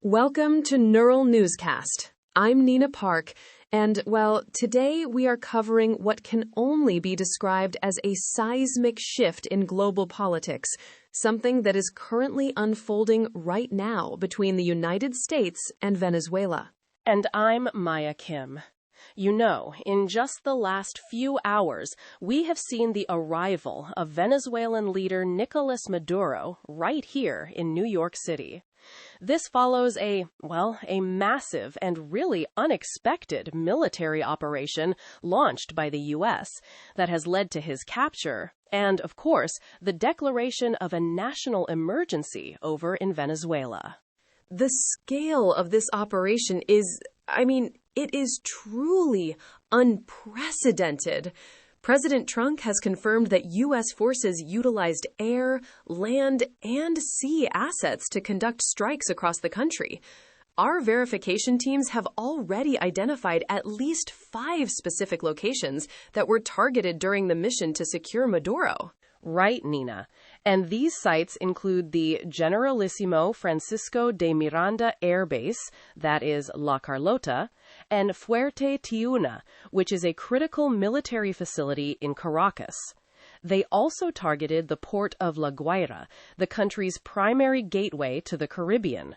Welcome to Neural Newscast. I'm Nina Park, and, today we are covering what can only be described as a seismic shift in global politics, something that is currently unfolding right now between the United States and Venezuela. And I'm Maya Kim. You know, in just the last few hours, we have seen the arrival of Venezuelan leader Nicolás Maduro right here in New York City. This follows a massive and really unexpected military operation launched by the U.S. that has led to his capture and, of course, the declaration of a national emergency over in Venezuela. The scale of this operation is, it is truly unprecedented. President Trump has confirmed that U.S. forces utilized air, land, and sea assets to conduct strikes across the country. Our verification teams have already identified at least 5 specific locations that were targeted during the mission to secure Maduro. Right, Nina. And these sites include the Generalissimo Francisco de Miranda Air Base, that is La Carlota, and Fuerte Tiuna, which is a critical military facility in Caracas. They also targeted the port of La Guaira, the country's primary gateway to the Caribbean.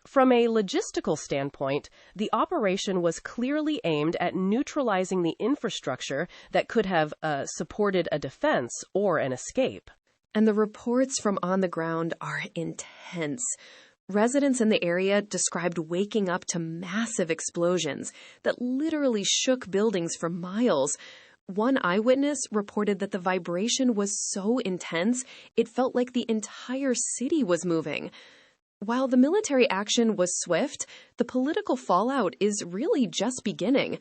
From a logistical standpoint, the operation was clearly aimed at neutralizing the infrastructure that could have supported a defense or an escape. And the reports from on the ground are intense. Residents in the area described waking up to massive explosions that literally shook buildings for miles. One eyewitness reported that the vibration was so intense, it felt like the entire city was moving. While the military action was swift, the political fallout is really just beginning.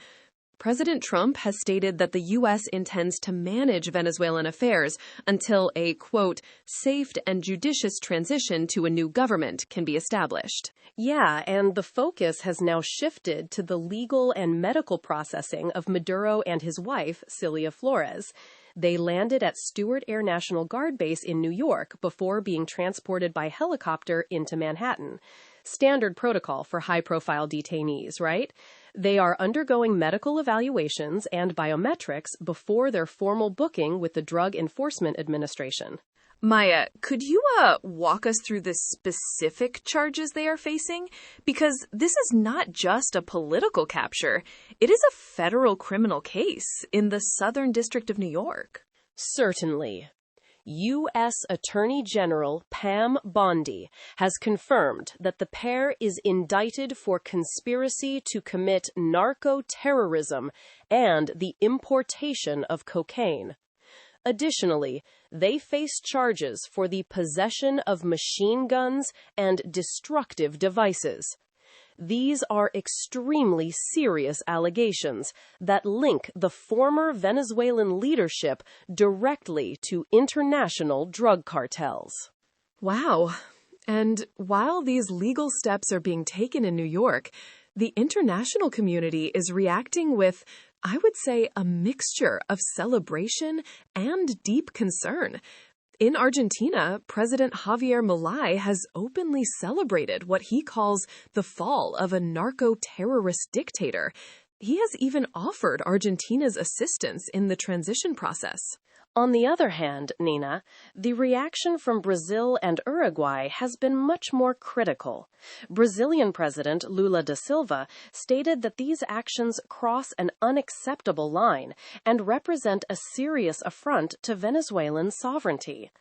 President Trump has stated that the U.S. intends to manage Venezuelan affairs until a, quote, safe and judicious transition to a new government can be established. Yeah, and the focus has now shifted to the legal and medical processing of Maduro and his wife, Cilia Flores. They landed at Stewart Air National Guard Base in New York before being transported by helicopter into Manhattan. Standard protocol for high-profile detainees, right? They are undergoing medical evaluations and biometrics before their formal booking with the Drug Enforcement Administration. Maya, could you walk us through the specific charges they are facing? Because this is not just a political capture. It is a federal criminal case in the Southern District of New York. Certainly. U.S. Attorney General Pam Bondi has confirmed that the pair is indicted for conspiracy to commit narco-terrorism and the importation of cocaine. Additionally, they face charges for the possession of machine guns and destructive devices. These are extremely serious allegations that link the former Venezuelan leadership directly to international drug cartels. Wow. And while these legal steps are being taken in New York, the international community is reacting with, I would say, a mixture of celebration and deep concern. In Argentina, President Javier Milei has openly celebrated what he calls the fall of a narco-terrorist dictator. He has even offered Argentina's assistance in the transition process. On the other hand, Nina, the reaction from Brazil and Uruguay has been much more critical. Brazilian President Lula da Silva stated that these actions cross an unacceptable line and represent a serious affront to Venezuelan sovereignty.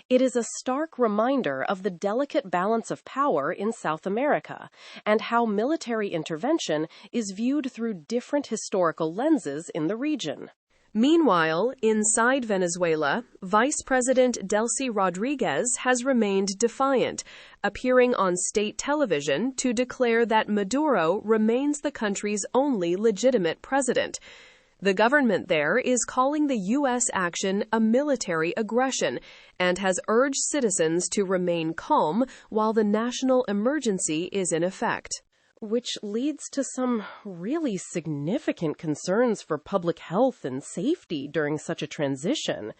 It is a stark reminder of the delicate balance of power in South America and how military intervention is viewed through different historical lenses in the region. Meanwhile, inside Venezuela, Vice President Delcy Rodriguez has remained defiant, appearing on state television to declare that Maduro remains the country's only legitimate president. The government there is calling the U.S. action a military aggression and has urged citizens to remain calm while the national emergency is in effect. Which leads to some really significant concerns for public health and safety during such a transition.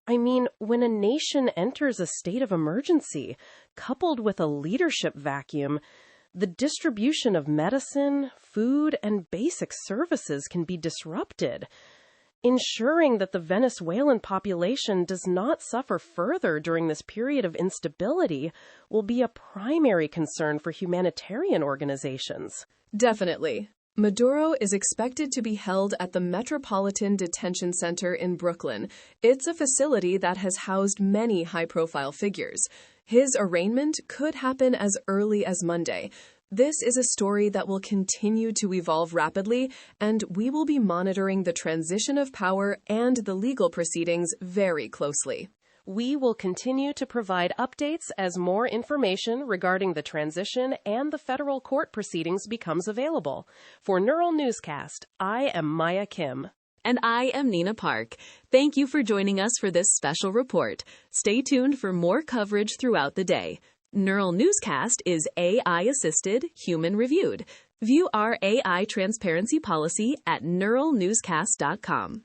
I mean, when a nation enters a state of emergency, coupled with a leadership vacuum, The distribution of medicine, food, and basic services can be disrupted. Ensuring that the Venezuelan population does not suffer further during this period of instability will be a primary concern for humanitarian organizations. Definitely. Maduro is expected to be held at the Metropolitan Detention Center in Brooklyn. It's a facility that has housed many high-profile figures. His arraignment could happen as early as Monday. This is a story that will continue to evolve rapidly, and we will be monitoring the transition of power and the legal proceedings very closely. We will continue to provide updates as more information regarding the transition and the federal court proceedings becomes available. For Neural Newscast, I am Maya Kim. And I am Nina Park. Thank you for joining us for this special report. Stay tuned for more coverage throughout the day. Neural Newscast is AI-assisted, human-reviewed. View our AI transparency policy at neuralnewscast.com.